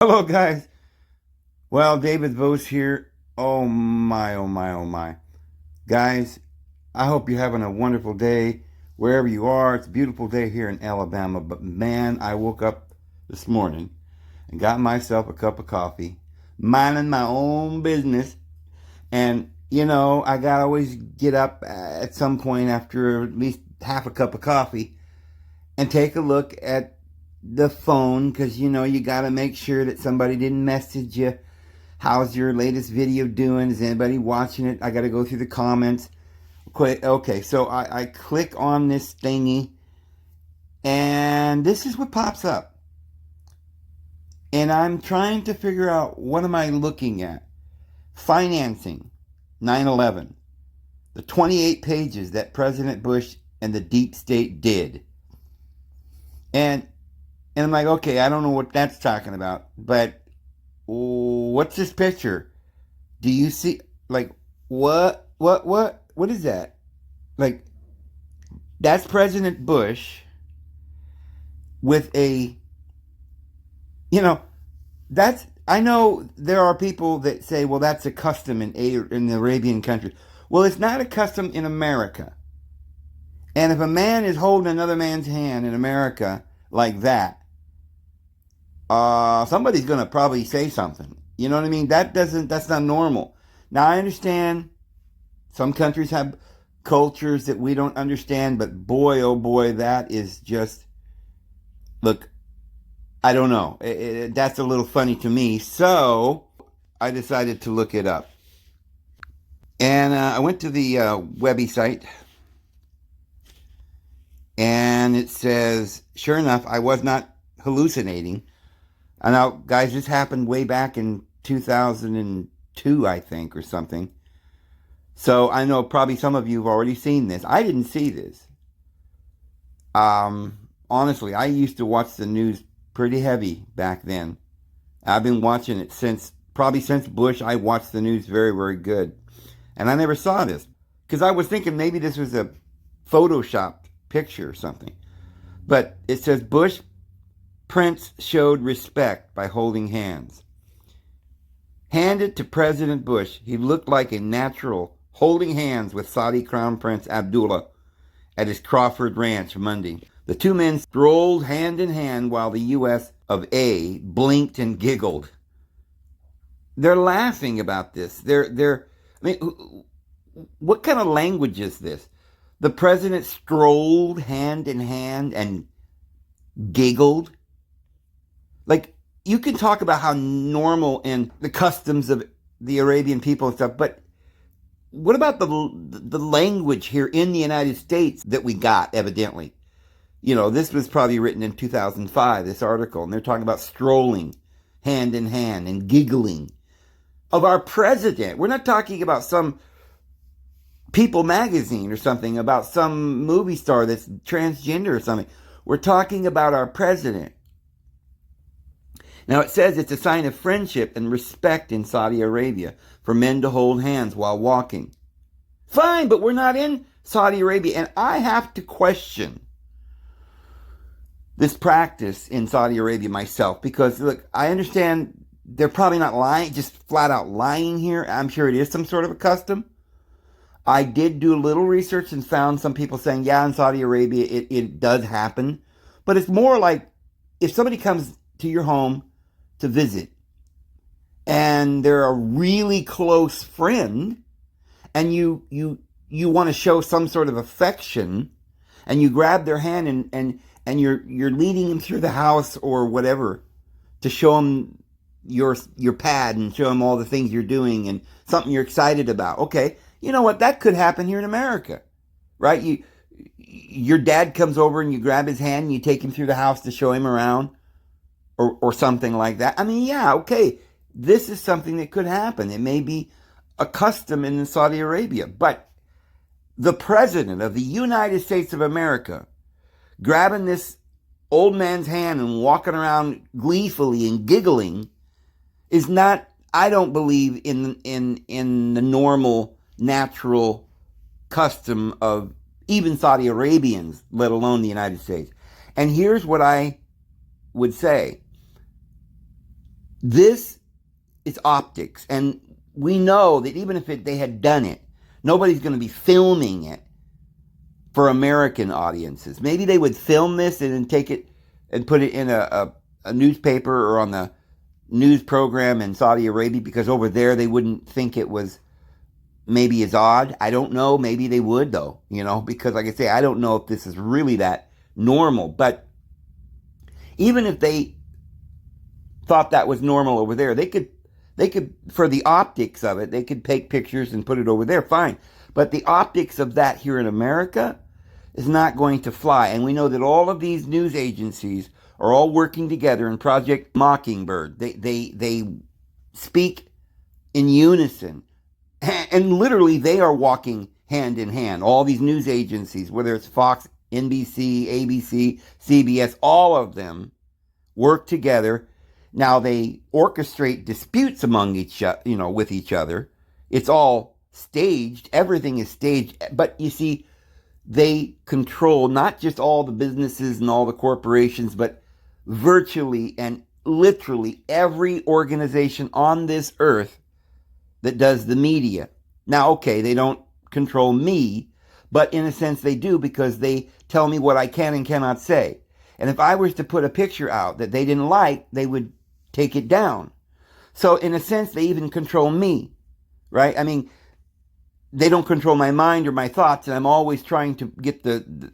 Hello, guys. Well, David Vos here. Oh my, oh my, oh my. Guys, I hope you're having a wonderful day wherever you are. It's a beautiful day here in Alabama, but man, I woke up this morning and got myself a cup of coffee, minding my own business. And, I got to always get up at some point after at least half a cup of coffee and take a look at the phone because, you got to make sure that somebody didn't message you. How's your latest video doing? Is anybody watching it? I got to go through the comments. Okay, so I click on this thingy, and this is what pops up. And I'm trying to figure out, what am I looking at? Financing 9/11. The 28 pages that President Bush and the deep state did. And I'm like, okay, I don't know what that's talking about, but what's this picture? Do you see, like, what is that? Like, that's President Bush with you know, I know there are people that say, well, that's a custom in the Arabian countries. Well, it's not a custom in America. And if a man is holding another man's hand in America like that, somebody's going to probably say something. You know what I mean? That's not normal. Now, I understand some countries have cultures that we don't understand, but boy, oh boy, that is just, look, I don't know. That's a little funny to me. So I decided to look it up. And I went to the Webby site, and it says, sure enough, I was not hallucinating. And now, guys, this happened way back in 2002, I think, or something. So I know probably some of you have already seen this. I didn't see this. Honestly, I used to watch the news pretty heavy back then. I've been watching it probably since Bush. I watched the news very, very good. And I never saw this because I was thinking maybe this was a photoshopped picture or something. But it says Bush Prince showed respect by holding hands. Handed to President Bush, he looked like a natural holding hands with Saudi Crown Prince Abdullah at his Crawford Ranch Monday. The two men strolled hand in hand while the U.S. of A blinked and giggled. They're laughing about this. I mean, what kind of language is this? The president strolled hand in hand and giggled? Like, you can talk about how normal and the customs of the Arabian people and stuff, but what about the language here in the United States that we got, evidently? This was probably written in 2005, this article, and they're talking about strolling hand in hand and giggling of our president. We're not talking about some People magazine or something, about some movie star that's transgender or something. We're talking about our president. Now, it says it's a sign of friendship and respect in Saudi Arabia for men to hold hands while walking. Fine, but we're not in Saudi Arabia, and I have to question this practice in Saudi Arabia myself because, look, I understand they're probably not lying, just flat out lying here. I'm sure it is some sort of a custom. I did do a little research and found some people saying, yeah, in Saudi Arabia, it does happen. But it's more like if somebody comes to your home to visit and they're a really close friend and you want to show some sort of affection and you grab their hand and you're leading them through the house or whatever to show them your pad and show them all the things you're doing and something you're excited about. Okay, you know what? That could happen here in America, right? Your dad comes over and you grab his hand and you take him through the house to show him around or something like that. I mean, yeah, okay. This is something that could happen. It may be a custom in Saudi Arabia, but the president of the United States of America grabbing this old man's hand and walking around gleefully and giggling is not, I don't believe, in the normal, natural custom of even Saudi Arabians, let alone the United States. And here's what I would say. This is optics. And we know that even if they had done it, nobody's going to be filming it for American audiences. Maybe they would film this and then take it and put it in a newspaper or on the news program in Saudi Arabia, because over there they wouldn't think it was maybe as odd. I don't know. Maybe they would, though, because like I say, I don't know if this is really that normal. But even if they thought that was normal over there, they could, for the optics of it, they could take pictures and put it over there, fine. But the optics of that here in America is not going to fly. And we know that all of these news agencies are all working together in Project Mockingbird. They speak in unison. And literally, they are walking hand in hand. All these news agencies, whether it's Fox, NBC, ABC, CBS, all of them work together. Now they orchestrate disputes among with each other. It's all staged. Everything is staged. But you see, they control not just all the businesses and all the corporations, but virtually and literally every organization on this earth that does the media. Now, okay, they don't control me, but in a sense they do, because they tell me what I can and cannot say. And if I was to put a picture out that they didn't like, they would take it down. So in a sense, they even control me, right? I mean, they don't control my mind or my thoughts, and I'm always trying to get the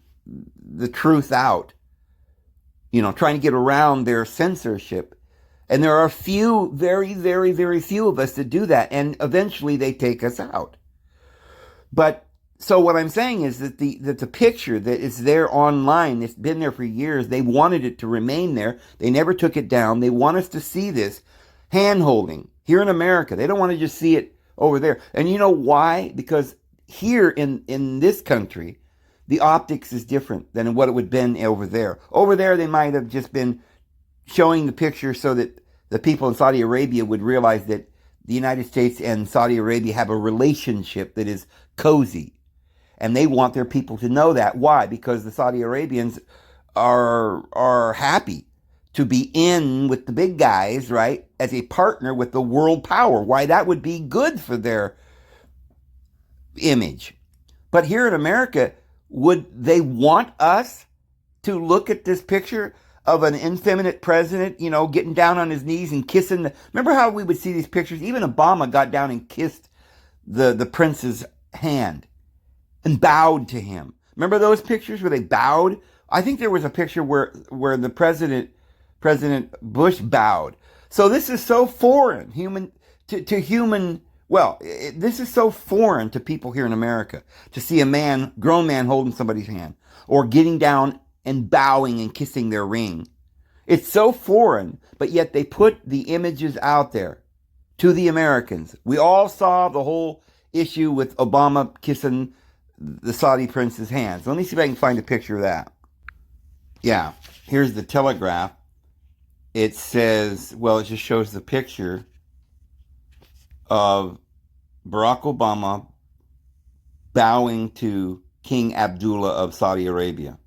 truth out, trying to get around their censorship. And there are few, very, very, very few of us that do that, and eventually they take us out. But so what I'm saying is that the picture that is there online, it's been there for years. They wanted it to remain there. They never took it down. They want us to see this hand-holding here in America. They don't want to just see it over there. And you know why? Because here in this country, the optics is different than what it would have been over there. Over there, they might have just been showing the picture so that the people in Saudi Arabia would realize that the United States and Saudi Arabia have a relationship that is cozy. And they want their people to know that. Why? Because the Saudi Arabians are happy to be in with the big guys, right? As a partner with the world power. Why? That would be good for their image. But here in America, would they want us to look at this picture of an effeminate president, getting down on his knees and kissing remember how we would see these pictures? Even Obama got down and kissed the prince's hand and bowed to him. Remember those pictures where they bowed? I think there was a picture where the President Bush bowed. So this is so foreign, this is so foreign to people here in America, to see a grown man holding somebody's hand or getting down and bowing and kissing their ring. It's so foreign, but yet they put the images out there to the Americans. We all saw the whole issue with Obama kissing the Saudi prince's hands. Let me see if I can find a picture of that. Yeah, here's the Telegraph. It says, it just shows the picture of Barack Obama bowing to King Abdullah of Saudi Arabia.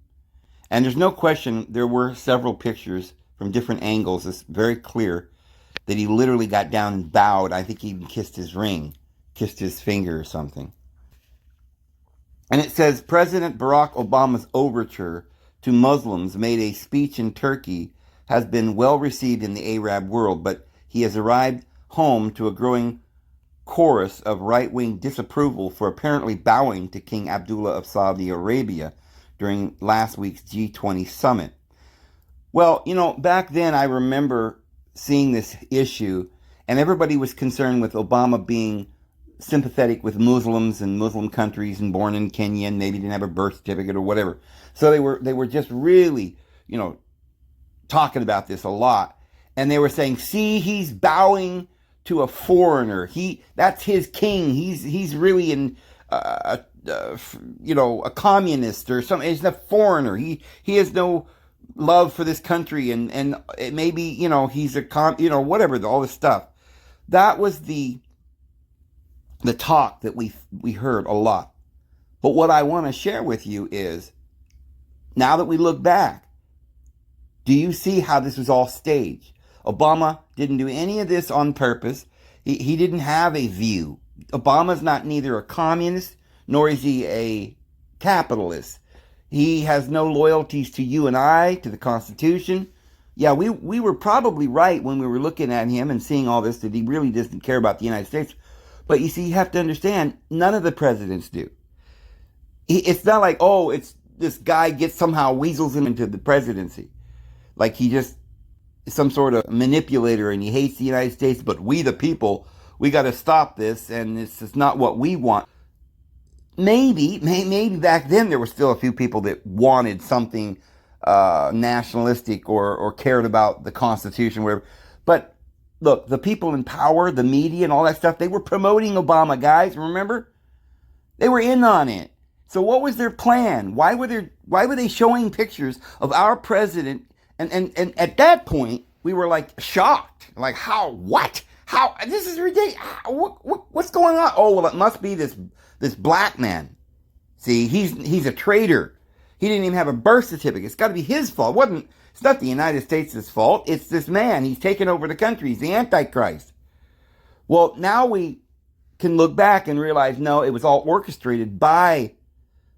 And there's no question, there were several pictures from different angles. It's very clear that he literally got down and bowed. I think he even kissed his ring, kissed his finger or something. And it says, President Barack Obama's overture to Muslims made a speech in Turkey has been well received in the Arab world, but he has arrived home to a growing chorus of right-wing disapproval for apparently bowing to King Abdullah of Saudi Arabia during last week's G20 summit. Well, back then I remember seeing this issue, and everybody was concerned with Obama being sympathetic with Muslims and Muslim countries and born in Kenya and maybe didn't have a birth certificate or whatever. So they were just really, talking about this a lot. And they were saying, see, he's bowing to a foreigner. That's his king. He's really a communist or something. He's a foreigner. He has no love for this country, and maybe he's whatever, all this stuff. That was the talk that we heard a lot. But what I want to share with you is, now that we look back, do you see how this was all staged? Obama didn't do any of this on purpose. He didn't have a view. Obama's not neither a communist nor is he a capitalist. He has no loyalties to you and I, to the Constitution. Yeah, we were probably right when we were looking at him and seeing all this, that he really doesn't care about the United States. But you see, you have to understand, none of the presidents do. It's not like, oh, it's this guy gets somehow weasels him into the presidency. Like he just is some sort of manipulator and he hates the United States, but we the people, we got to stop this and this is not what we want. Maybe back then there were still a few people that wanted something nationalistic or cared about the Constitution, whatever. But look, the people in power, the media and all that stuff, they were promoting Obama, guys, remember? They were in on it. So what was their plan? Why were they showing pictures of our president? And at that point, we were like shocked. Like, how? What? How? This is ridiculous. What's going on? Oh, well, it must be this black man. See, he's a traitor. He didn't even have a birth certificate. It's got to be his fault. It's not the United States' fault. It's this man. He's taken over the country. He's the Antichrist. Well, now we can look back and realize, no, it was all orchestrated by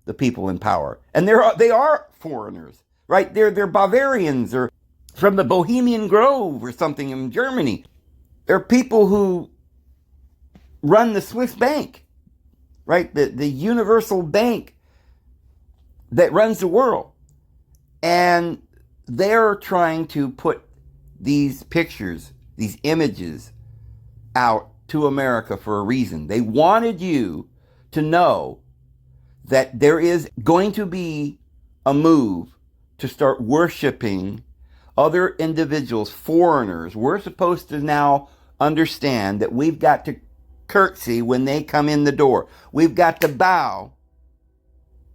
the people in power. And they are foreigners, right? They're Bavarians or from the Bohemian Grove or something in Germany. They're people who run the Swiss bank, right? The universal bank that runs the world. And they're trying to put these pictures, these images out to America for a reason. They wanted you to know that there is going to be a move to start worshiping other individuals, foreigners. We're supposed to now understand that we've got to curtsy when they come in the door. We've got to bow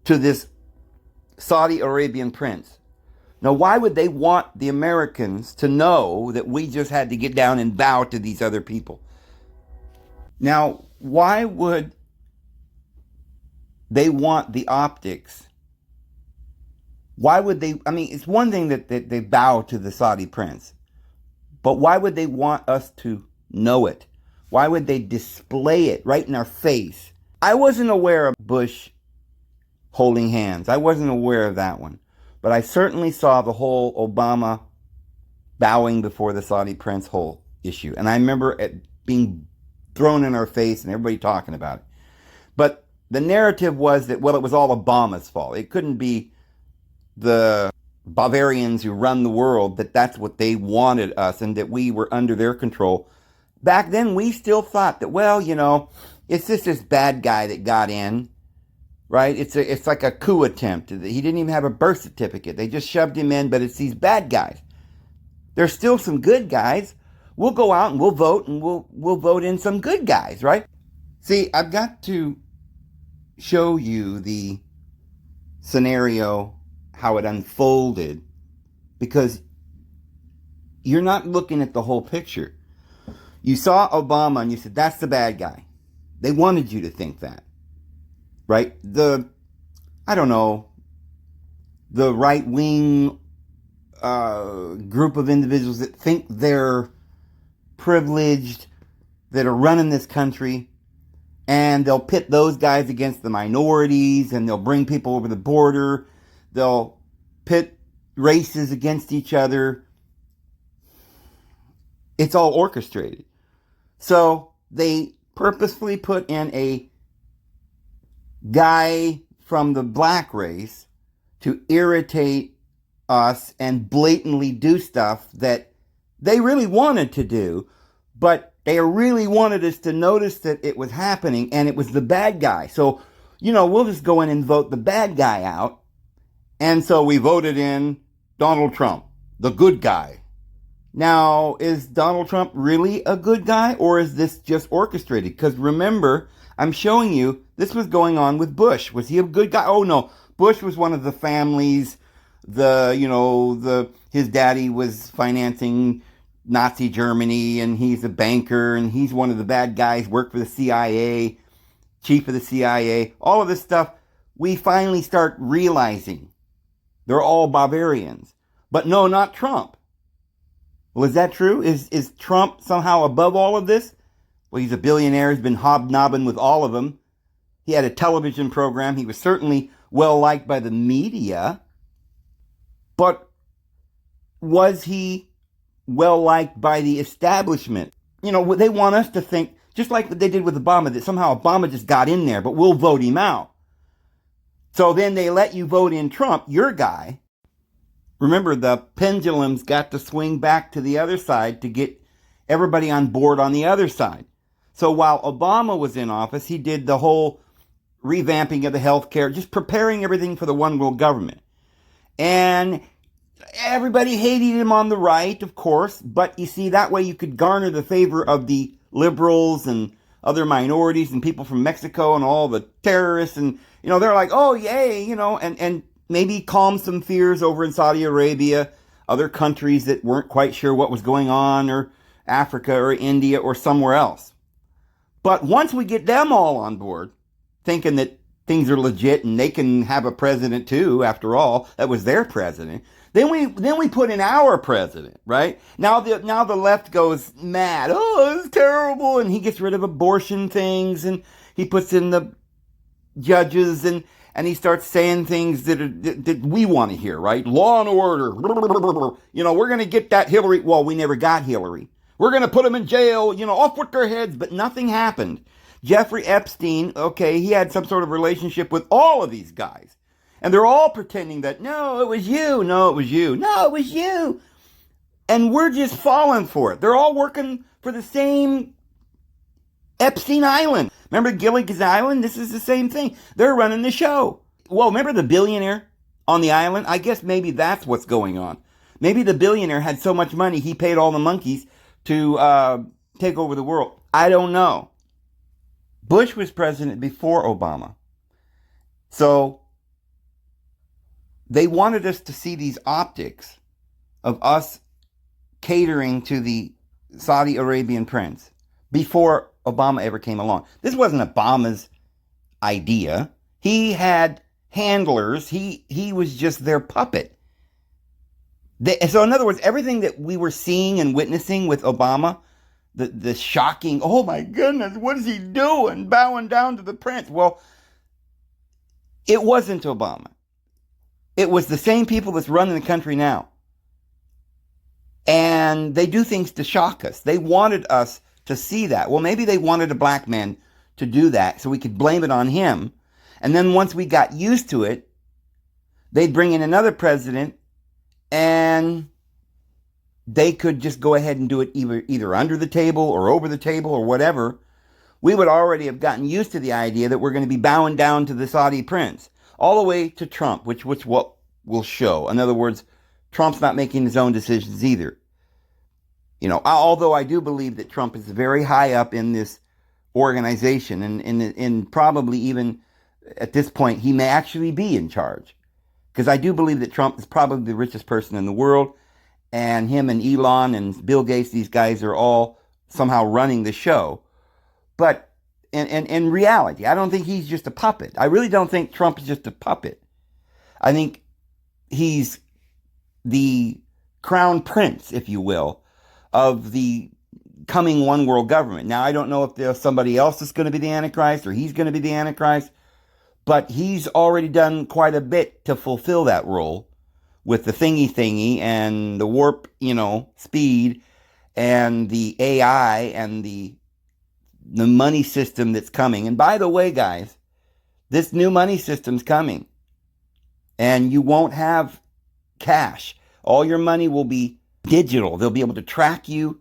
to this Saudi Arabian prince. Now, why would they want the Americans to know that we just had to get down and bow to these other people? Now, why would they want the optics? Why would they? I mean, it's one thing that they bow to the Saudi prince, but why would they want us to know it? Why would they display it right in our face? I wasn't aware of Bush holding hands. I wasn't aware of that one. But I certainly saw the whole Obama bowing before the Saudi prince whole issue. And I remember it being thrown in our face and everybody talking about it. But the narrative was that, well, it was all Obama's fault. It couldn't be the Bavarians who run the world, that's what they wanted us and that we were under their control. Back then, we still thought that, well, it's just this bad guy that got in, right? It's like a coup attempt. He didn't even have a birth certificate. They just shoved him in, but it's these bad guys. There's still some good guys. We'll go out and we'll vote and we'll vote in some good guys, right? See, I've got to show you the scenario, how it unfolded, because you're not looking at the whole picture. You saw Obama and you said, that's the bad guy. They wanted you to think that, right? The right-wing group of individuals that think they're privileged, that are running this country, and they'll pit those guys against the minorities, and they'll bring people over the border. They'll pit races against each other. It's all orchestrated. So they purposefully put in a guy from the black race to irritate us and blatantly do stuff that they really wanted to do, but they really wanted us to notice that it was happening and it was the bad guy. So, we'll just go in and vote the bad guy out. And so we voted in Donald Trump, the good guy. Now, is Donald Trump really a good guy, or is this just orchestrated? Because remember, I'm showing you, this was going on with Bush. Was he a good guy? Oh, no. Bush was one of the families. His daddy was financing Nazi Germany, and he's a banker, and he's one of the bad guys, worked for the CIA, chief of the CIA. All of this stuff, we finally start realizing they're all Bavarians. But no, not Trump. Well, is that true? Is Trump somehow above all of this? Well, he's a billionaire. He's been hobnobbing with all of them. He had a television program. He was certainly well liked by the media. But was he well liked by the establishment? You know, they want us to think, just like what they did with Obama, that somehow Obama just got in there, but we'll vote him out. So then they let you vote in Trump, your guy. Remember, the pendulum's got to swing back to the other side to get everybody on board on the other side. So while Obama was in office, he did the whole revamping of the health care, just preparing everything for the one world government. And everybody hated him on the right, of course, but you see, that way you could garner the favor of the liberals and other minorities and people from Mexico and all the terrorists. And, you know, they're like, oh, yay, you know, and maybe calm some fears over in Saudi Arabia, other countries that weren't quite sure what was going on, or Africa or India or somewhere else. But once we get them all on board, thinking that things are legit and they can have a president too, after all, that was their president, then we put in our president, right? Now the left goes mad. Oh, it's terrible. And he gets rid of abortion things, and he puts in the judges, and he starts saying things that we want to hear, right? Law and order. You know, we're going to get that Hillary. Well, we never got Hillary. We're going to put them in jail, you know, off with their heads. But nothing happened. Jeffrey Epstein, okay, he had some sort of relationship with all of these guys. And they're all pretending that, no, it was you. No, it was you. No, it was you. And we're just falling for it. They're all working for the same Epstein Island. Remember Gilligan's Island? This is the same thing. They're running the show. Well, remember the billionaire on the island? I guess maybe that's what's going on. Maybe the billionaire had so much money, he paid all the monkeys to take over the world. I don't know. Bush was president before Obama. So they wanted us to see these optics of us catering to the Saudi Arabian prince before Obama ever came along. This wasn't Obama's idea. He had handlers. He was just their puppet. So in other words, everything that we were seeing and witnessing with Obama, the shocking, oh my goodness, what is he doing? Bowing down to the prince. Well, it wasn't Obama. It was the same people that's running the country now. And they do things to shock us. They wanted us to see that. Well, maybe they wanted a black man to do that so we could blame it on him. And then once we got used to it, they'd bring in another president and they could just go ahead and do it either under the table or over the table or whatever. We would already have gotten used to the idea that we're going to be bowing down to the Saudi prince, all the way to Trump, which what will show. In other words, Trump's not making his own decisions either. You know, although I do believe that Trump is very high up in this organization, and probably even at this point, he may actually be in charge. Because I do believe that Trump is probably the richest person in the world, and him and Elon and Bill Gates, these guys are all somehow running the show. But in reality, I don't think he's just a puppet. I really don't think Trump is just a puppet. I think he's the crown prince, if you will, of the coming one world government. Now, I don't know if there's somebody else that's going to be the Antichrist or he's going to be the Antichrist, but he's already done quite a bit to fulfill that role with the thingy and the warp, speed and the AI and the money system that's coming. And by the way, guys, this new money system's coming. And you won't have cash. All your money will be digital. They'll be able to track you.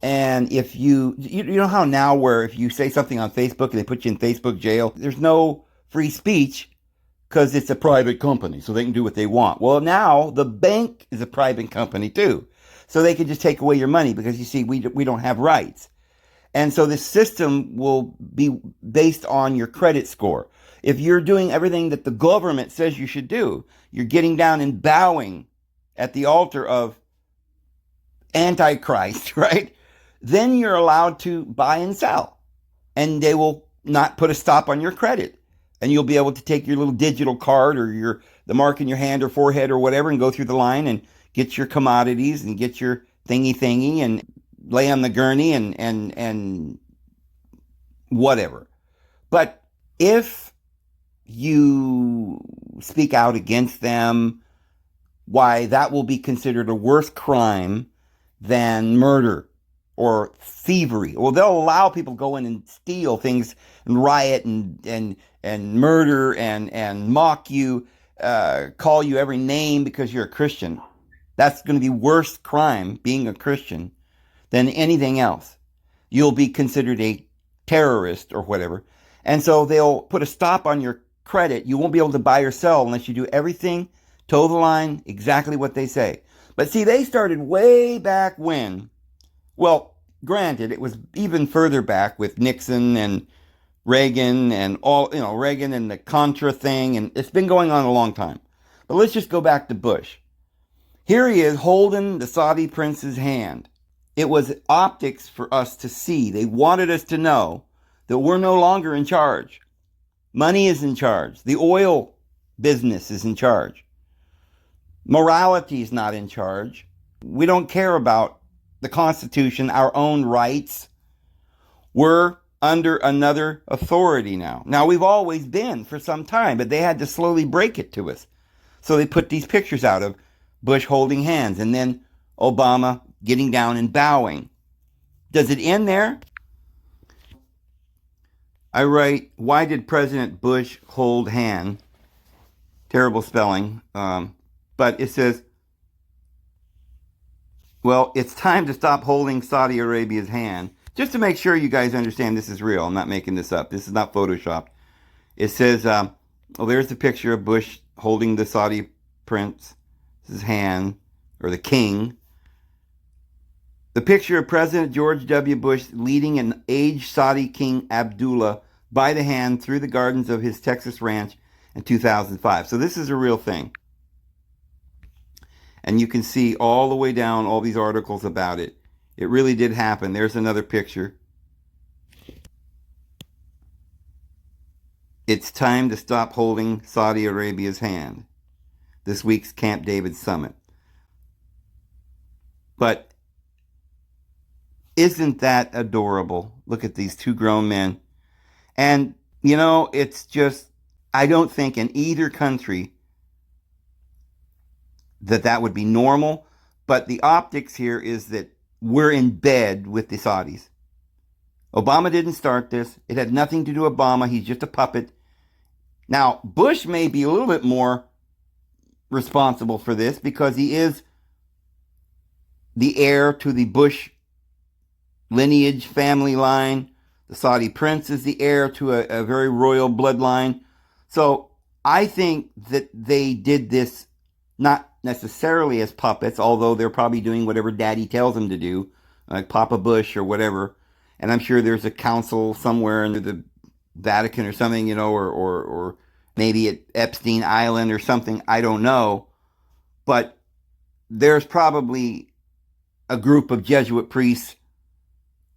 And if you know how now where if you say something on Facebook and they put you in Facebook jail, there's no free speech because it's a private company, so they can do what they want. Well, now the bank is a private company too. So they can just take away your money because, you see, we don't have rights. And so this system will be based on your credit score. If you're doing everything that the government says you should do, you're getting down and bowing at the altar of Antichrist, right? Then you're allowed to buy and sell. And they will not put a stop on your credit. And you'll be able to take your little digital card or the mark in your hand or forehead or whatever and go through the line and get your commodities and get your thingy and lay on the gurney and whatever. But if you speak out against them, why, that will be considered a worse crime than murder or thievery. Well, they'll allow people to go in and steal things and riot and murder and mock you, call you every name because you're a Christian. That's going to be worse crime, being a Christian, than anything else. You'll be considered a terrorist or whatever. And so they'll put a stop on your credit. You won't be able to buy or sell unless you do everything, toe the line, exactly what they say. But see, they started way back when. Well, granted, it was even further back with Nixon and Reagan and all, Reagan and the Contra thing, and it's been going on a long time. But let's just go back to Bush. Here he is holding the Saudi prince's hand. It was optics for us to see. They wanted us to know that we're no longer in charge. Money is in charge. The oil business is in charge. Morality is not in charge. We don't care about the Constitution, our own rights. We're under another authority now. Now, we've always been for some time, but they had to slowly break it to us. So they put these pictures out of Bush holding hands and then Obama getting down and bowing. Does it end there? I write, why did President Bush hold hand? Terrible spelling. But it says, well, it's time to stop holding Saudi Arabia's hand. Just to make sure you guys understand this is real. I'm not making this up. This is not Photoshopped. It says, there's the picture of Bush holding the Saudi prince's hand, or the king. The picture of President George W. Bush leading an aged Saudi King Abdullah by the hand through the gardens of his Texas ranch in 2005. So this is a real thing. And you can see all the way down all these articles about it. It really did happen. There's another picture. It's time to stop holding Saudi Arabia's hand. This week's Camp David Summit. But isn't that adorable? Look at these two grown men. And, it's just, I don't think in either country that would be normal. But the optics here is that we're in bed with the Saudis. Obama didn't start this. It had nothing to do with Obama. He's just a puppet. Now, Bush may be a little bit more responsible for this because he is the heir to the Bush lineage family line. The Saudi prince is the heir to a very royal bloodline. So I think that they did this not necessarily as puppets, although they're probably doing whatever daddy tells them to do, like Papa Bush or whatever. And I'm sure there's a council somewhere in the Vatican or something, or maybe at Epstein Island or something. I don't know. But there's probably a group of Jesuit priests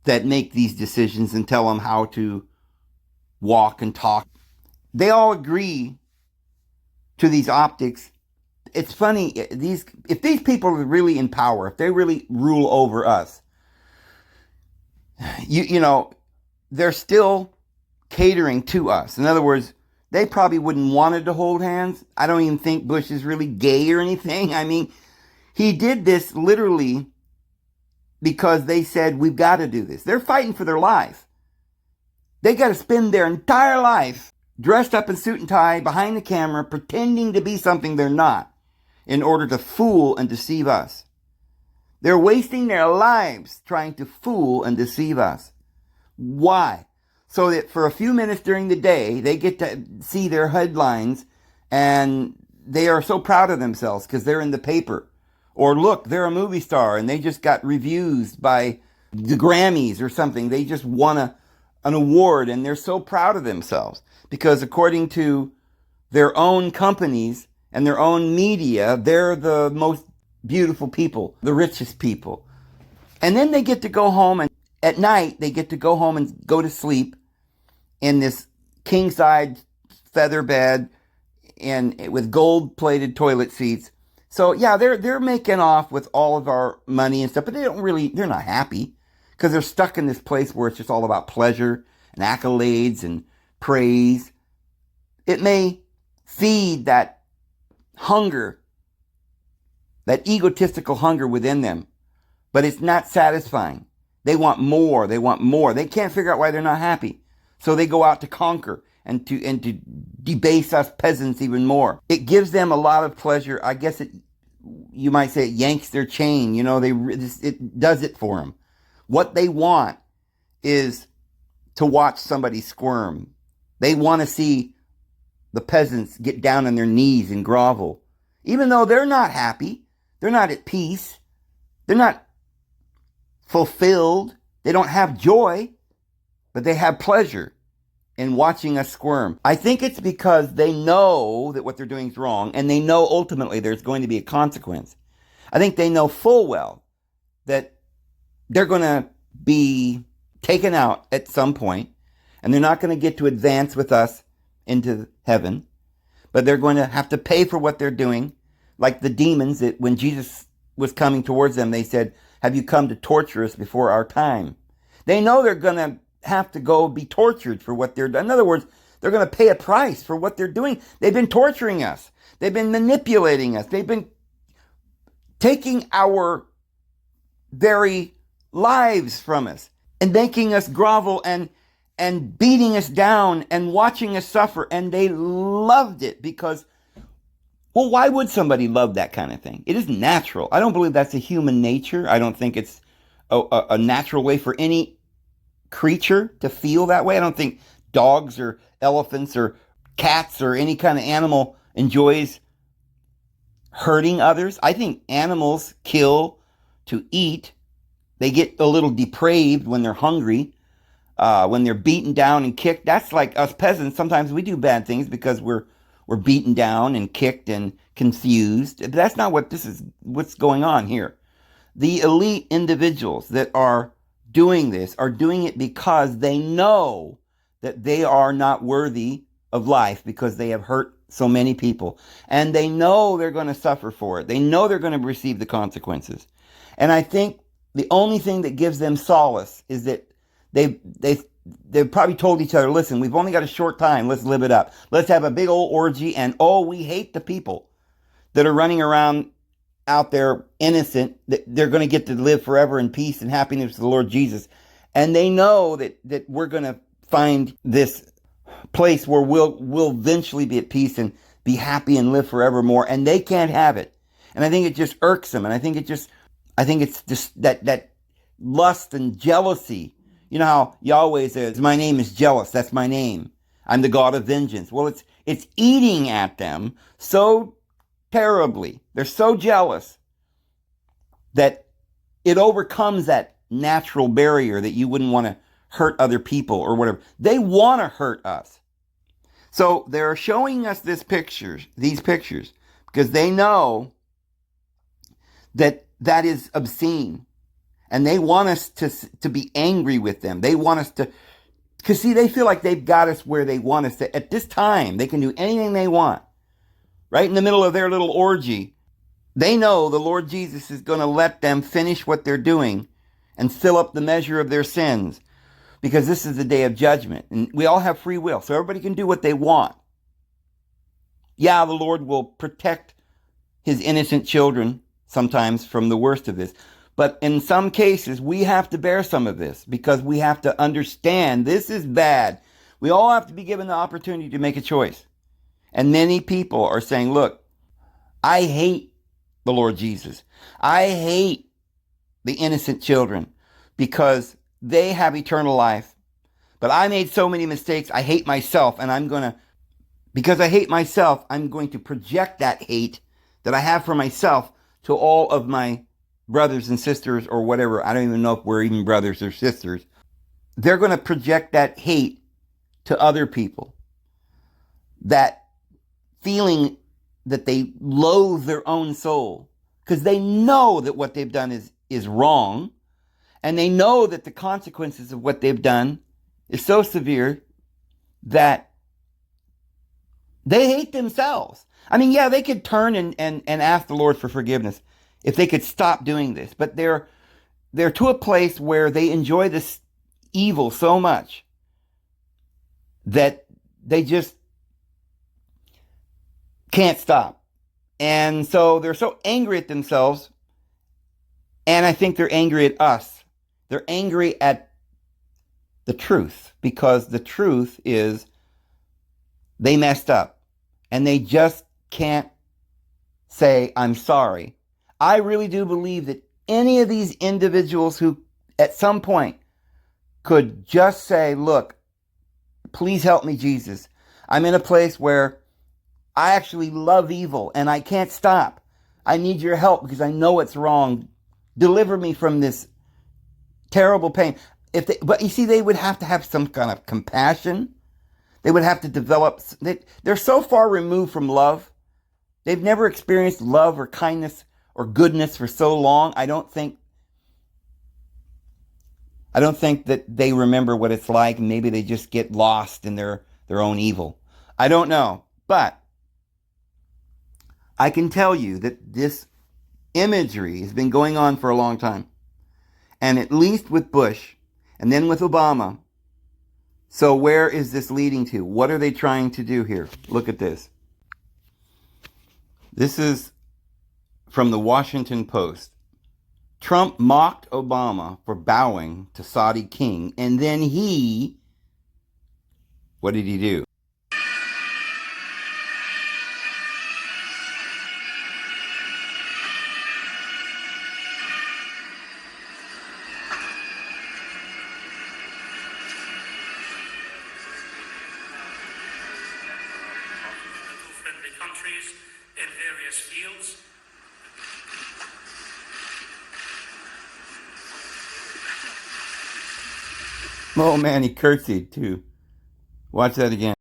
that make these decisions and tell them how to walk and talk. They all agree to these optics. It's funny, if these people are really in power, if they really rule over us, they're still catering to us. In other words, they probably wouldn't wanted to hold hands. I don't even think Bush is really gay or anything. I mean, he did this literally because they said, we've got to do this. They're fighting for their life. They got to spend their entire life dressed up in suit and tie behind the camera, pretending to be something they're not, in order to fool and deceive us. They're wasting their lives trying to fool and deceive us. Why? So that for a few minutes during the day, they get to see their headlines and they are so proud of themselves because they're in the paper. Or look, they're a movie star and they just got reviews by the Grammys or something. They just won an award and they're so proud of themselves. Because according to their own companies and their own media, they're the most beautiful people, the richest people. And then they get to go home, and at night they get to go home and go to sleep in this king-size feather bed and with gold-plated toilet seats So yeah, they're making off with all of our money and stuff, but they're not happy because they're stuck in this place where it's just all about pleasure and accolades and praise. It may feed that hunger, that egotistical hunger within them, but it's not satisfying. They want more. They want more. They can't figure out why they're not happy. So they go out to conquer and to debase us peasants even more. It gives them a lot of pleasure. I guess you might say it yanks their chain. You know, it does it for them. What they want is to watch somebody squirm. They want to see the peasants get down on their knees and grovel. Even though they're not happy, they're not at peace, they're not fulfilled, they don't have joy, but they have pleasure in watching us squirm. I think it's because they know that what they're doing is wrong, and they know ultimately there's going to be a consequence. I think they know full well that they're going to be taken out at some point, and they're not going to get to advance with us into heaven, but they're going to have to pay for what they're doing. Like the demons, that when Jesus was coming towards them, they said, "Have you come to torture us before our time?" They know they're going to have to go be tortured for what they're doing. In other words, they're going to pay a price for what they're doing. They've been torturing us. They've been manipulating us. They've been taking our very lives from us and making us grovel and beating us down and watching us suffer. And they loved it because, well, why would somebody love that kind of thing? It isn't natural. I don't believe that's a human nature. I don't think it's a natural way for any creature to feel that way. I don't think dogs or elephants or cats or any kind of animal enjoys hurting others. I think animals kill to eat. They get a little depraved when they're hungry, when they're beaten down and kicked. That's like us peasants. Sometimes we do bad things because we're beaten down and kicked and confused. But that's not what's going on here. The elite individuals that are doing this are doing it because they know that they are not worthy of life because they have hurt so many people. And they know they're going to suffer for it. They know they're going to receive the consequences. And I think the only thing that gives them solace is that they've probably told each other, listen, we've only got a short time. Let's live it up. Let's have a big old orgy. And we hate the people that are running around out there innocent, that they're going to get to live forever in peace and happiness with the Lord Jesus. And they know that we're going to find this place where we'll eventually be at peace and be happy and live forevermore. And they can't have it. And I think it just irks them. And I think it's just that lust and jealousy. You know how Yahweh says, my name is jealous. That's my name. I'm the God of vengeance. Well, it's eating at them so terribly. They're so jealous that it overcomes that natural barrier that you wouldn't want to hurt other people or whatever. They want to hurt us. So they're showing us these pictures, because they know that is obscene. And they want us to be angry with them. They want us to, because see, they feel like they've got us where they want us to. At this time, they can do anything they want. Right in the middle of their little orgy, they know the Lord Jesus is going to let them finish what they're doing and fill up the measure of their sins, because this is the day of judgment. And we all have free will, so everybody can do what they want. Yeah, the Lord will protect his innocent children sometimes from the worst of this. But in some cases, we have to bear some of this because we have to understand this is bad. We all have to be given the opportunity to make a choice. And many people are saying, look, I hate the Lord Jesus. I hate the innocent children because they have eternal life. But I made so many mistakes. I hate myself. And because I hate myself, I'm going to project that hate that I have for myself to all of my brothers and sisters or whatever. I don't even know if we're even brothers or sisters. They're going to project that hate to other people. That feeling that they loathe their own soul because they know that what they've done is wrong, and they know that the consequences of what they've done is so severe that They hate themselves. I mean, yeah, they could turn and ask the Lord for forgiveness if they could stop doing this. But they're to a place where they enjoy this evil so much that they just can't stop. And so they're so angry at themselves, and I think they're angry at us. They're angry at the truth, because the truth is they messed up and they just can't say, I'm sorry. I really do believe that any of these individuals who at some point could just say, look, please help me, Jesus. I'm in a place where I actually love evil and I can't stop. I need your help because I know it's wrong. Deliver me from this terrible pain. But you see, they would have to have some kind of compassion. They would have to develop. They're so far removed from love. They've never experienced love or kindness or goodness for so long. I don't think that they remember what it's like. Maybe they just get lost in their own evil. I don't know. But I can tell you that this imagery has been going on for a long time. And at least with Bush and then with Obama. So where is this leading to? What are they trying to do here? Look at this. This is from the Washington Post. Trump mocked Obama for bowing to Saudi king, and then what did he do? Friendly countries in various fields. Oh man, he curtsied too. Watch that again.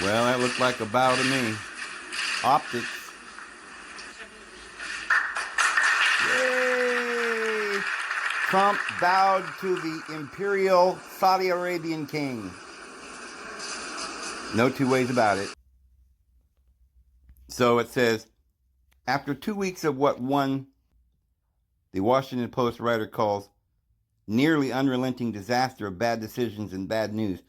Well, that looked like a bow to me. Optics. Yay! Trump bowed to the imperial Saudi Arabian king. No two ways about it. So it says, after 2 weeks of what the Washington Post writer calls nearly unrelenting disaster of bad decisions and bad news,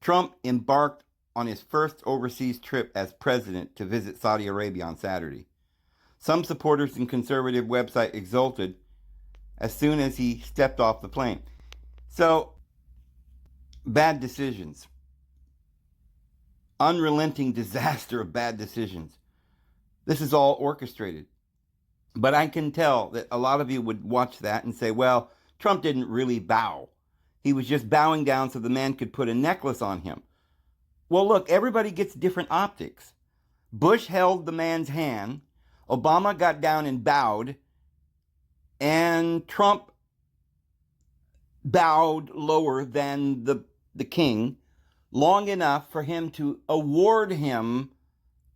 Trump embarked on his first overseas trip as president to visit Saudi Arabia on Saturday. Some supporters and conservative website exulted as soon as he stepped off the plane. So, bad decisions. Unrelenting disaster of bad decisions. This is all orchestrated. But I can tell that a lot of you would watch that and say, well, Trump didn't really bow. He was just bowing down so the man could put a necklace on him. Well, look, everybody gets different optics. Bush held the man's hand. Obama got down and bowed. And Trump bowed lower than the king, long enough for him to award him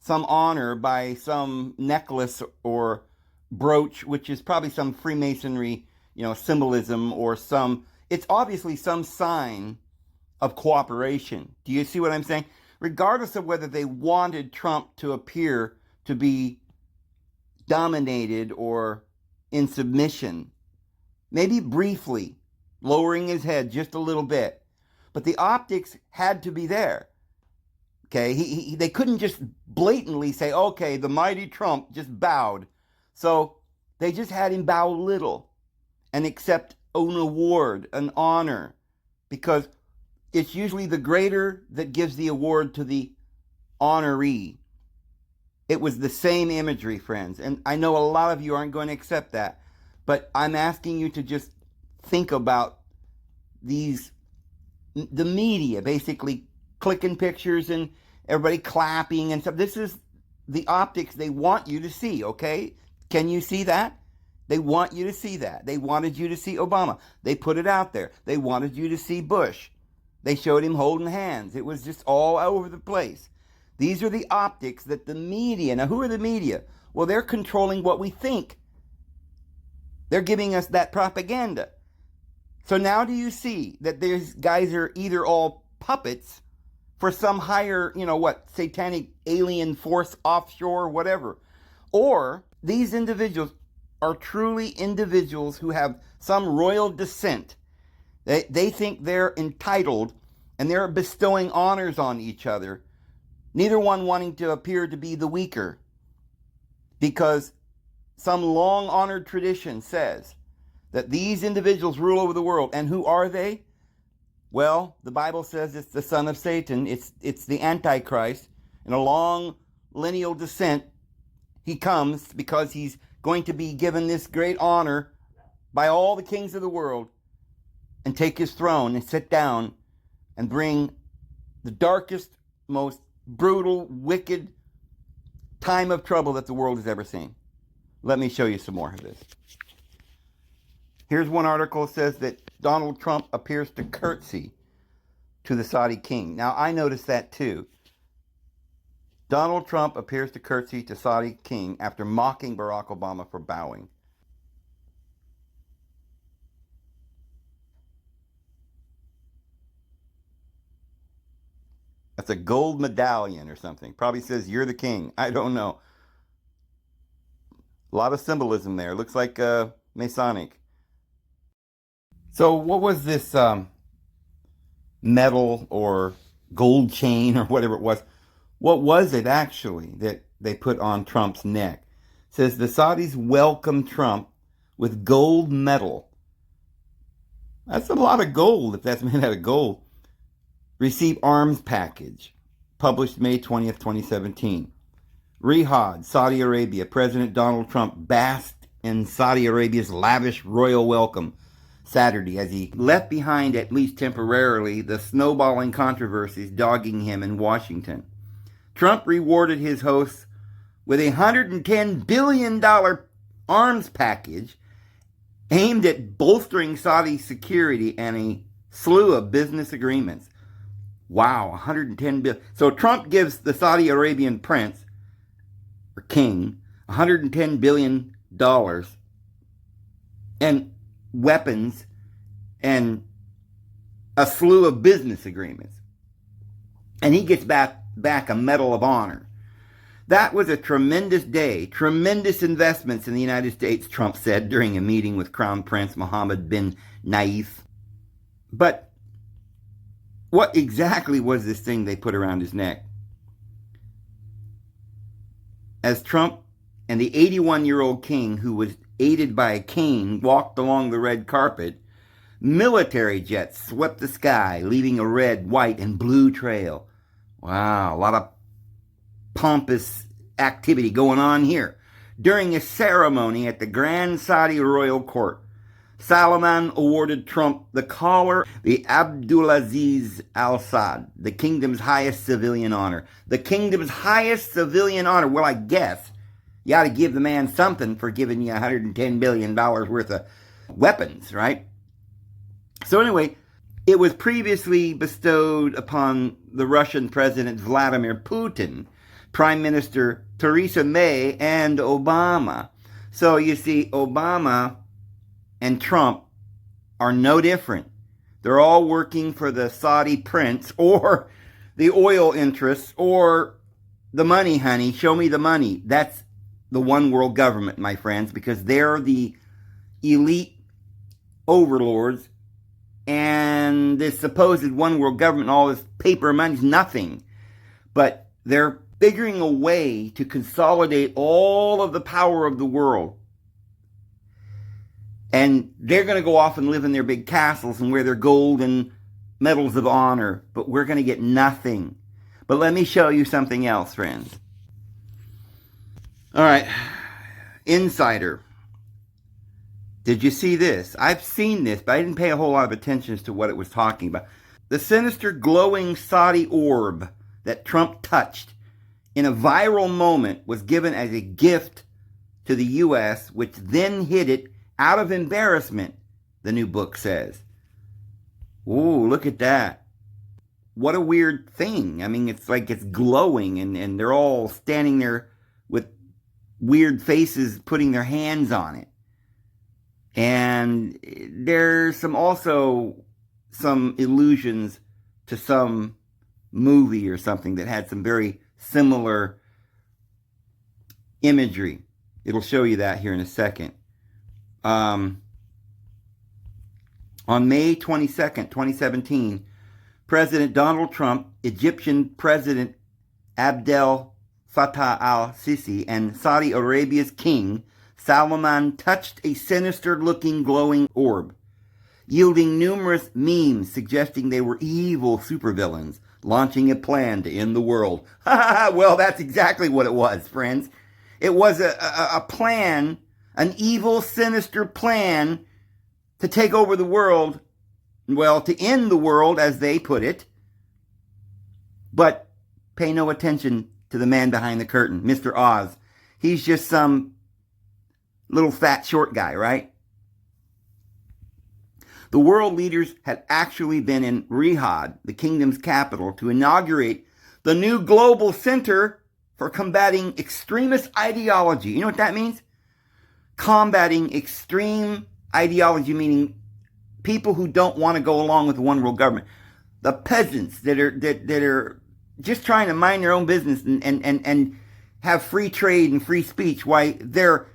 some honor by some necklace or brooch, which is probably some Freemasonry, symbolism, or it's obviously some sign of cooperation. Do you see what I'm saying? Regardless of whether they wanted Trump to appear to be dominated or in submission, maybe briefly, lowering his head just a little bit, but the optics had to be there. Okay, they couldn't just blatantly say, okay, the mighty Trump just bowed. So they just had him bow little and accept an award, an honor, because it's usually the greater that gives the award to the honoree. It was the same imagery, friends. And I know a lot of you aren't going to accept that, but I'm asking you to just think about the media basically clicking pictures and everybody clapping and stuff. This is the optics they want you to see, okay? Can you see that? They want you to see that. They wanted you to see Obama. They put it out there. They wanted you to see Bush. They showed him holding hands. It was just all over the place. These are the optics that the media, now who are the media? Well, they're controlling what we think. They're giving us that propaganda. So now do you see that these guys are either all puppets for some higher, satanic alien force offshore, whatever, or these individuals are truly individuals who have some royal descent. They think they're entitled and they're bestowing honors on each other, neither one wanting to appear to be the weaker, because some long-honored tradition says that these individuals rule over the world. And who are they? Well, the Bible says it's the son of Satan. It's the Antichrist. In a long lineal descent, he comes because he's going to be given this great honor by all the kings of the world and take his throne and sit down and bring the darkest, most brutal, wicked time of trouble that the world has ever seen. Let me show you some more of this. Here's one article that says that Donald Trump appears to curtsy to the Saudi king. Now, I noticed that too. Donald Trump appears to curtsy to Saudi king after mocking Barack Obama for bowing. That's a gold medallion or something. Probably says, "You're the king." I don't know. A lot of symbolism there. Looks like Masonic. So what was this metal or gold chain or whatever it was? What was it actually that they put on Trump's neck? It says the Saudis welcome Trump with gold medal. That's a lot of gold if that's made out of gold. Receive arms package. Published May 20th, 2017. Riyadh, Saudi Arabia. President Donald Trump basked in Saudi Arabia's lavish royal welcome Saturday as he left behind, at least temporarily, the snowballing controversies dogging him in Washington. Trump rewarded his hosts with a $110 billion arms package aimed at bolstering Saudi security and a slew of business agreements. Wow, 110 billion. So Trump gives the Saudi Arabian prince, or king, $110 billion and weapons and a slew of business agreements. And he gets back a Medal of Honor. That was a tremendous day, tremendous investments in the United States, Trump said during a meeting with Crown Prince Mohammed bin Naif. But what exactly was this thing they put around his neck? As Trump and the 81-year-old king, who was aided by a cane, walked along the red carpet, military jets swept the sky, leaving a red, white, and blue trail. Wow, a lot of pompous activity going on here. During a ceremony at the Grand Saudi Royal Court, Salman awarded Trump the collar, the Abdulaziz Al Saud, the kingdom's highest civilian honor. The kingdom's highest civilian honor. Well, I guess you ought to give the man something for giving you $110 billion worth of weapons, right? So anyway, it was previously bestowed upon the Russian President Vladimir Putin, Prime Minister Theresa May, and Obama. So you see, Obama and Trump are no different. They're all working for the Saudi prince or the oil interests or the money, honey. Show me the money. That's the one world government, my friends, because they're the elite overlords, and this supposed one world government, all this paper money is nothing. But they're figuring a way to consolidate all of the power of the world. And they're going to go off and live in their big castles and wear their gold and medals of honor. But we're going to get nothing. But let me show you something else, friends. All right. Insider. Did you see this? I've seen this, but I didn't pay a whole lot of attention as to what it was talking about. The sinister glowing Saudi orb that Trump touched in a viral moment was given as a gift to the U.S., which then hid it out of embarrassment, the new book says. Ooh, look at that. What a weird thing. I mean, it's like it's glowing and they're all standing there with weird faces putting their hands on it. And there's also some allusions to some movie or something that had some very similar imagery. It'll show you that here in a second. On May 22nd, 2017, President Donald Trump, Egyptian President Abdel Fattah al-Sisi, and Saudi Arabia's king Salman touched a sinister-looking glowing orb, yielding numerous memes suggesting they were evil supervillains launching a plan to end the world. Well, that's exactly what it was, friends. It was a plan, an evil, sinister plan to take over the world, well, to end the world, as they put it. But pay no attention to the man behind the curtain, Mr. Oz. He's just some little fat short guy, right? The world leaders had actually been in Riyadh, the kingdom's capital, to inaugurate the new global center for combating extremist ideology. You know what that means? Combating extreme ideology, meaning people who don't want to go along with the one world government. The peasants that are just trying to mind their own business and have free trade and free speech. Why, they're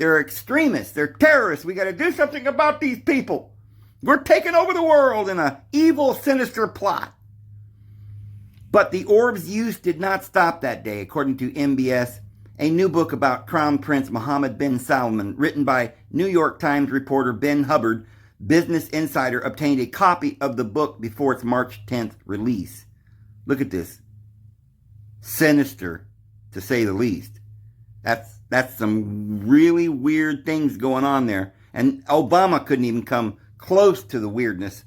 extremists. They're terrorists. We got to do something about these people. We're taking over the world in an evil, sinister plot. But the orb's use did not stop that day, according to MBS, a new book about Crown Prince Mohammed bin Salman, written by New York Times reporter Ben Hubbard. Business Insider obtained a copy of the book before its March 10th release. Look at this. Sinister, to say the least. That's some really weird things going on there. And Obama couldn't even come close to the weirdness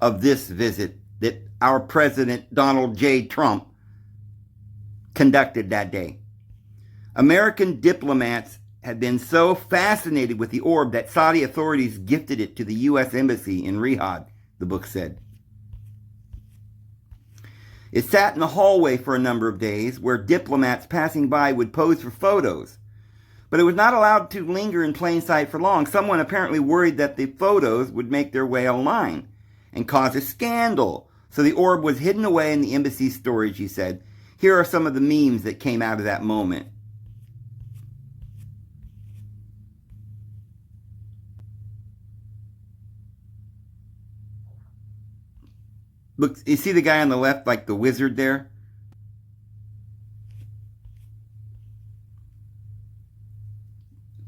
of this visit that our President Donald J. Trump conducted that day. American diplomats had been so fascinated with the orb that Saudi authorities gifted it to the U.S. Embassy in Riyadh, the book said. It sat in the hallway for a number of days, where diplomats passing by would pose for photos. But it was not allowed to linger in plain sight for long. Someone apparently worried that the photos would make their way online and cause a scandal. So the orb was hidden away in the embassy's storage, he said. Here are some of the memes that came out of that moment. Look, you see the guy on the left, like the wizard there?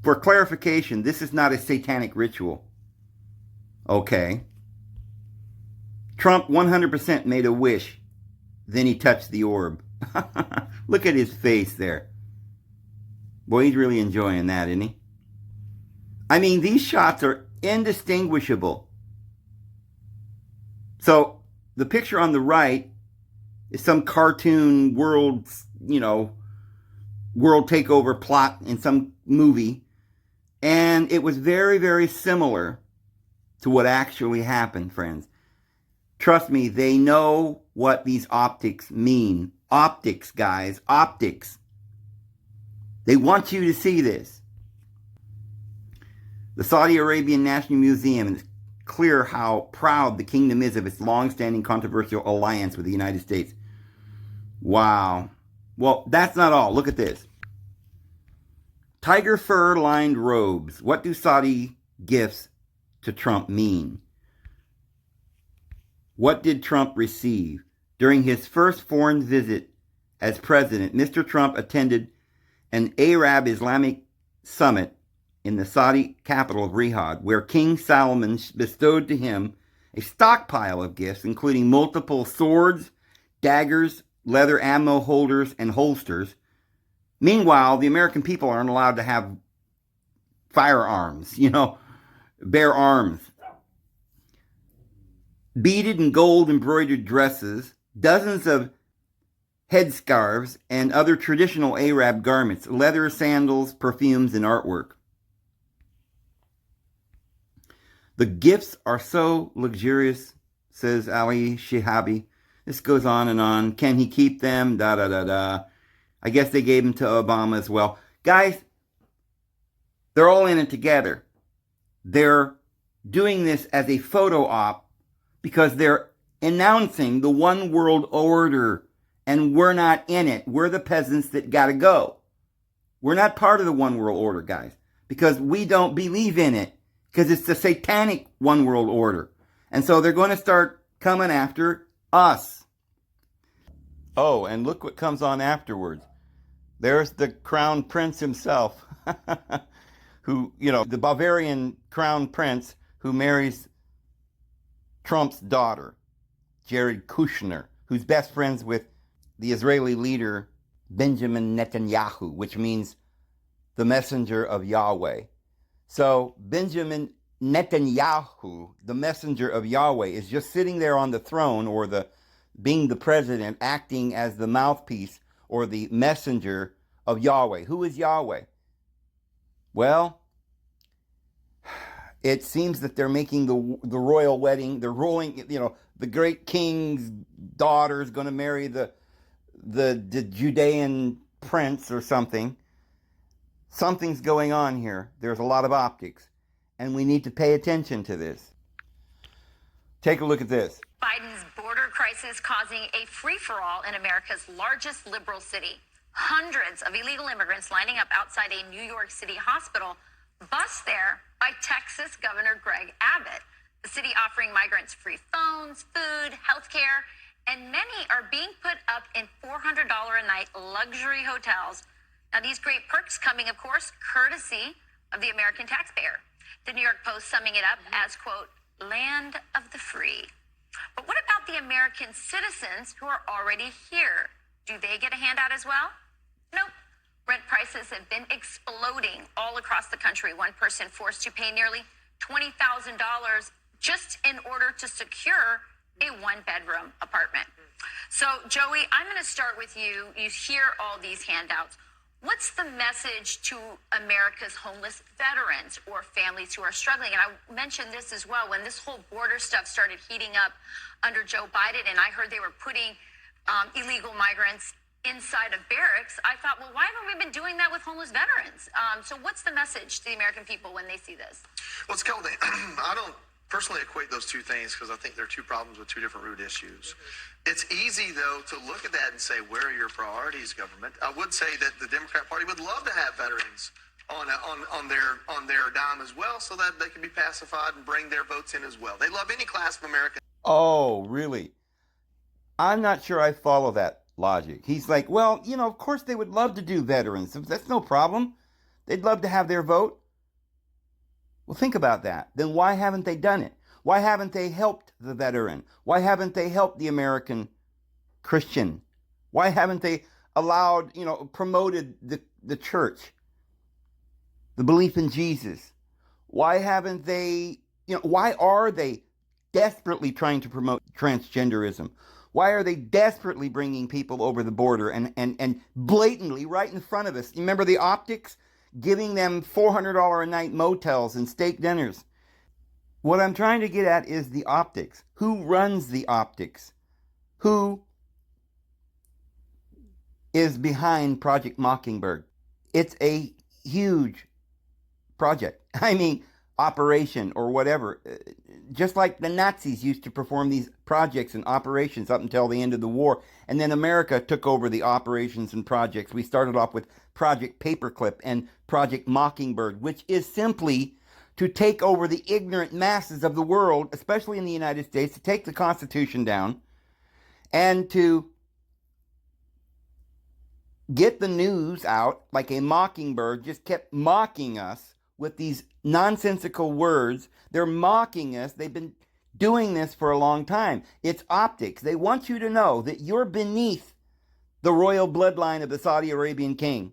For clarification, this is not a satanic ritual. Okay. Trump 100% made a wish. Then he touched the orb. Look at his face there. Boy, he's really enjoying that, isn't he? I mean, these shots are indistinguishable. So, the picture on the right is some cartoon world takeover plot in some movie. And it was very, very similar to what actually happened, friends. Trust me, they know what these optics mean. Optics, guys, optics. They want you to see this. The Saudi Arabian National Museum is clear how proud the kingdom is of its long-standing controversial alliance with the United States. Wow. Well, that's not all. Look at this. Tiger fur-lined robes. What do Saudi gifts to Trump mean? What did Trump receive? During his first foreign visit as president, Mr. Trump attended an Arab Islamic summit in the Saudi capital of Riyadh, where King Salman bestowed to him a stockpile of gifts, including multiple swords, daggers, leather ammo holders, and holsters. Meanwhile, the American people aren't allowed to have firearms, bare arms. Beaded and gold embroidered dresses, dozens of headscarves, and other traditional Arab garments, leather sandals, perfumes, and artwork. The gifts are so luxurious, says Ali Shihabi. This goes on and on. Can he keep them? Da da da da. I guess they gave them to Obama as well. Guys, they're all in it together. They're doing this as a photo op because they're announcing the one world order, and we're not in it. We're the peasants that got to go. We're not part of the one world order, guys, because we don't believe in it, because it's the satanic one world order. And so they're going to start coming after us. Oh, and look what comes on afterwards. There's the crown prince himself, who, the Bavarian crown prince who marries Trump's daughter, Jared Kushner, who's best friends with the Israeli leader Benjamin Netanyahu, which means the messenger of Yahweh. So Benjamin Netanyahu, the messenger of Yahweh, is just sitting there on the throne, or being the president, acting as the mouthpiece or the messenger of Yahweh. Who is Yahweh? Well, it seems that they're making the royal wedding. They're rolling, the great king's daughter is going to marry the Judean prince or something. Something's going on here. There's a lot of optics, and we need to pay attention to this. Take a look at this. Biden's border crisis causing a free-for-all in America's largest liberal city. Hundreds of illegal immigrants lining up outside a New York City hospital, bussed there by Texas Governor Greg Abbott. The city offering migrants free phones, food, health care, and many are being put up in $400 a night luxury hotels. Now, these great perks coming, of course, courtesy of the American taxpayer. The New York Post summing it up as, quote, land of the free. But what about the American citizens who are already here? Do they get a handout as well? Nope. Rent prices have been exploding all across the country. One person forced to pay nearly $20,000 just in order to secure a one-bedroom apartment. So, Joey, I'm going to start with you. You hear all these handouts. What's the message to America's homeless veterans or families who are struggling? And I mentioned this as well. When this whole border stuff started heating up under Joe Biden, and I heard they were putting illegal migrants inside of barracks, I thought, well, why haven't we been doing that with homeless veterans? So what's the message to the American people when they see this? Well, it's Kelly. I don't personally equate those two things because I think they're two problems with two different root issues. It's easy, though, to look at that and say, where are your priorities, government? I would say that the Democrat Party would love to have veterans on their dime as well, so that they can be pacified and bring their votes in as well. They love any class of American. Oh, really? I'm not sure I follow that logic. He's like, well, of course they would love to do veterans. That's no problem. They'd love to have their vote. Well, think about that. Then why haven't they done it? Why haven't they helped the veteran? Why haven't they helped the American Christian? Why haven't they allowed, promoted the church, the belief in Jesus? Why haven't they, why are they desperately trying to promote transgenderism? Why are they desperately bringing people over the border and blatantly right in front of us? Remember the optics? Giving them $400 a night motels and steak dinners. What I'm trying to get at is the optics. Who runs the optics? Who is behind Project Mockingbird? It's a huge project. I mean, operation or whatever. Just like the Nazis used to perform these projects and operations up until the end of the war. And then America took over the operations and projects. We started off with Project Paperclip and Project Mockingbird, which is simply to take over the ignorant masses of the world, especially in the United States, to take the Constitution down and to get the news out like a mockingbird just kept mocking us with these nonsensical words. They're mocking us. They've been doing this for a long time. It's optics. They want you to know that you're beneath the royal bloodline of the Saudi Arabian king.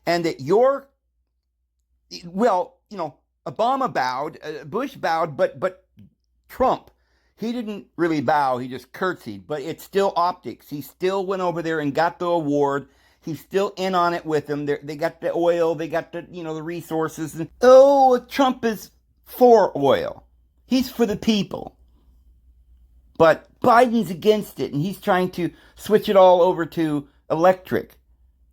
And that you're, Obama bowed, Bush bowed, but Trump, he didn't really bow, he just curtsied. But it's still optics. He still went over there and got the award. He's still in on it with them. They got the oil, they got the, the resources. And, Trump is for oil. He's for the people. But Biden's against it, and he's trying to switch it all over to electric.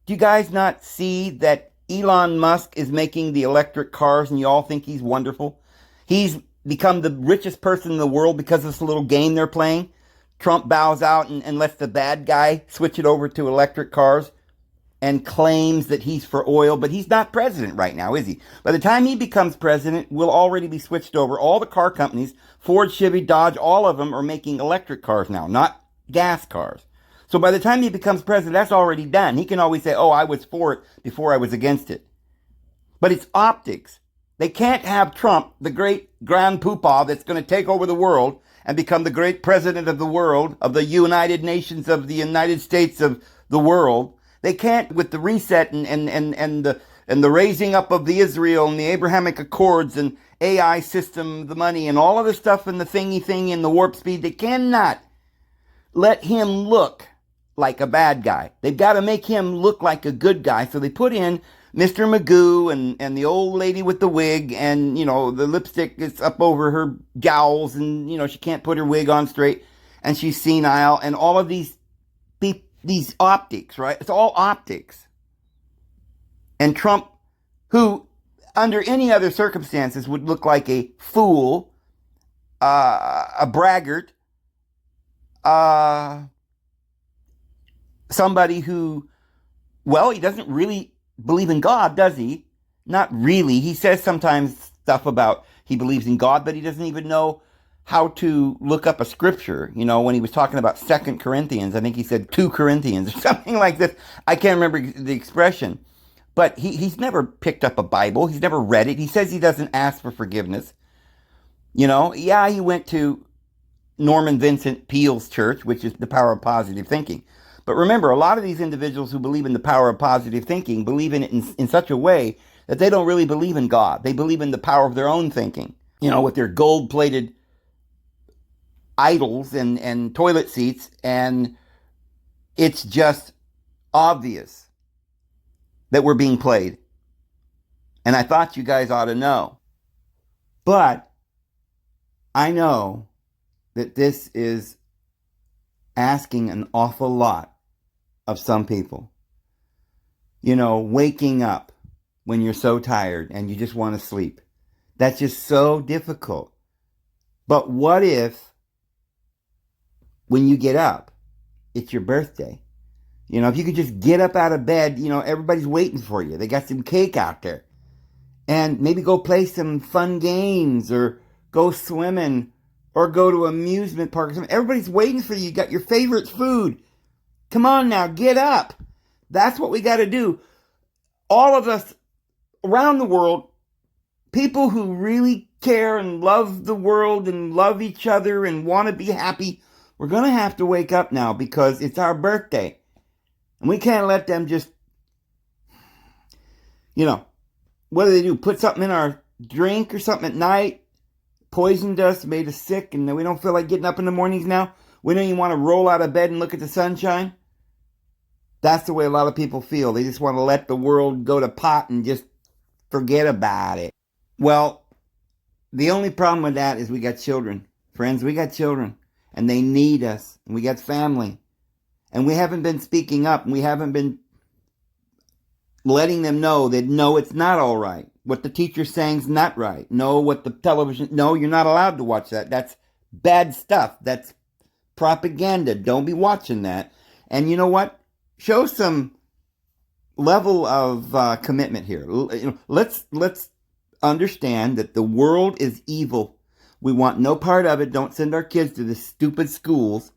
Do you guys not see that Elon Musk is making the electric cars and you all think he's wonderful? He's become the richest person in the world because of this little game they're playing. Trump bows out and lets the bad guy switch it over to electric cars and claims that he's for oil, but he's not president right now, is he? By the time he becomes president, we'll already be switched over. All the car companies, Ford, Chevy, Dodge, all of them are making electric cars now, not gas cars. So by the time he becomes president, that's already done. He can always say, oh, I was for it before I was against it. But it's optics. They can't have Trump, the great grand poopah that's going to take over the world and become the great president of the world, of the United Nations, of the United States of the world. They can't, with the reset and the raising up of the Israel and the Abrahamic Accords and AI system, the money and all of the stuff and the thingy and the warp speed, they cannot let him look like a bad guy. They've got to make him look like a good guy. So they put in Mr. Magoo and the old lady with the wig, and, the lipstick is up over her jowls, and, she can't put her wig on straight, and she's senile, and all of these optics, right? It's all optics. And Trump, who under any other circumstances would look like a fool, a braggart, somebody who, well, he doesn't really believe in God, does he? Not really. He says sometimes stuff about he believes in God, but he doesn't even know how to look up a scripture. When he was talking about 2 Corinthians, I think he said 2 Corinthians or something like this. I can't remember the expression. But he's never picked up a Bible. He's never read it. He says he doesn't ask for forgiveness. Yeah, he went to Norman Vincent Peale's church, which is the power of positive thinking. But remember, a lot of these individuals who believe in the power of positive thinking believe in it in such a way that they don't really believe in God. They believe in the power of their own thinking. With their gold-plated idols and toilet seats, and it's just obvious that we're being played. And I thought you guys ought to know. But I know that this is asking an awful lot of some people. Waking up when you're so tired and you just want to sleep. That's just so difficult. But what if when you get up, it's your birthday? If you could just get up out of bed, everybody's waiting for you. They got some cake out there. And maybe go play some fun games or go swimming or go to an amusement park or something. Everybody's waiting for you. You got your favorite food. Come on now, get up. That's what we got to do. All of us around the world, people who really care and love the world and love each other and want to be happy, we're going to have to wake up now because it's our birthday. And we can't let them just, what do? Put something in our drink or something at night, poisoned us, made us sick, and then we don't feel like getting up in the mornings now? We don't even want to roll out of bed and look at the sunshine? That's the way a lot of people feel. They just want to let the world go to pot and just forget about it. Well, the only problem with that is we got children. Friends, we got children. And they need us. And we got family. And we haven't been speaking up. And we haven't been letting them know that, no, it's not all right. What the teacher's saying is not right. No, what the television... No, you're not allowed to watch that. That's bad stuff. That's propaganda. Don't be watching that. And you know what? Show some level of commitment here. Let's understand that the world is evil. We want no part of it. Don't send our kids to the stupid schools.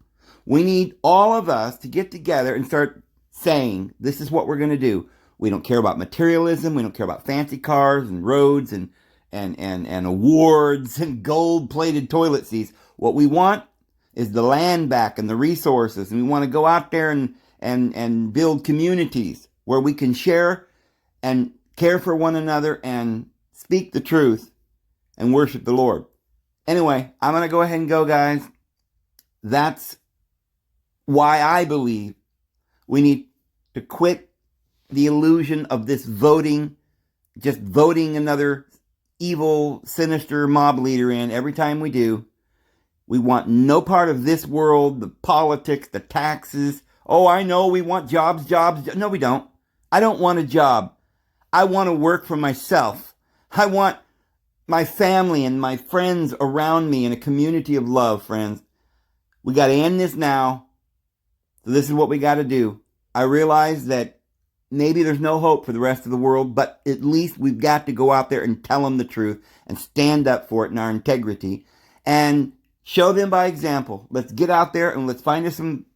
We need all of us to get together and start saying, this is what we're going to do. We don't care about materialism. We don't care about fancy cars and roads and awards and gold-plated toilet seats. What we want is the land back and the resources. And we want to go out there and build communities where we can share and care for one another and speak the truth and worship the Lord. Anyway, I'm going to go ahead and go, guys. That's why I believe we need to quit the illusion of this voting, just voting another evil, sinister mob leader in every time we do. We want no part of this world, the politics, the taxes. Oh, I know we want jobs. No, we don't. I don't want a job. I want to work for myself. I want my family and my friends around me in a community of love, friends. We got to end this now. So this is what we got to do. I realize that maybe there's no hope for the rest of the world, but at least we've got to go out there and tell them the truth and stand up for it in our integrity and show them by example. Let's get out there and let's find us some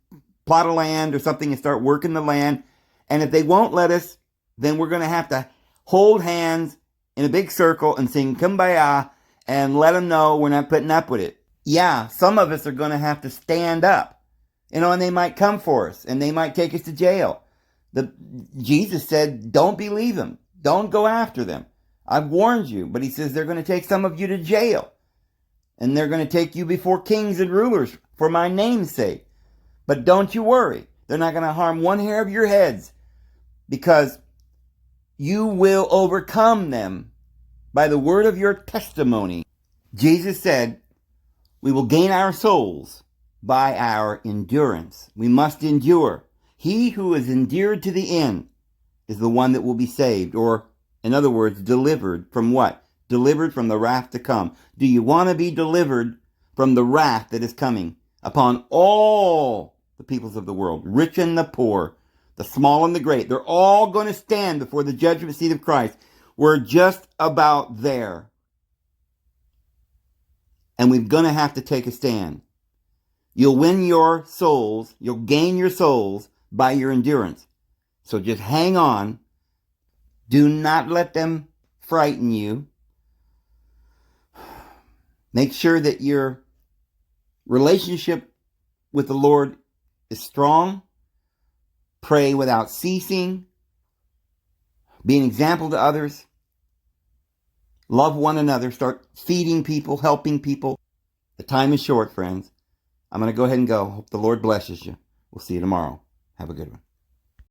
plot of land or something and start working the land. And if they won't let us, then we're going to have to hold hands in a big circle and sing Kumbaya and let them know we're not putting up with it. Yeah, some of us are going to have to stand up, and they might come for us and they might take us to jail. Jesus said, don't believe them. Don't go after them. I've warned you. But he says they're going to take some of you to jail. And they're going to take you before kings and rulers for my name's sake. But don't you worry. They're not going to harm one hair of your heads, because you will overcome them by the word of your testimony. Jesus said, we will gain our souls by our endurance. We must endure. He who is endured to the end is the one that will be saved, or, in other words, delivered from what? Delivered from the wrath to come. Do you want to be delivered from the wrath that is coming upon all the peoples of the world, rich and the poor, the small and the great? They're all going to stand before the judgment seat of Christ. We're just about there. And we're going to have to take a stand. You'll win your souls, you'll gain your souls by your endurance. So just hang on. Do not let them frighten you. Make sure that your relationship with the Lord is strong. Pray without ceasing. Be an example to others. Love one another. Start feeding people, helping people. The time is short, friends. I'm going to go ahead and go. Hope the Lord blesses you. We'll see you tomorrow. Have a good one.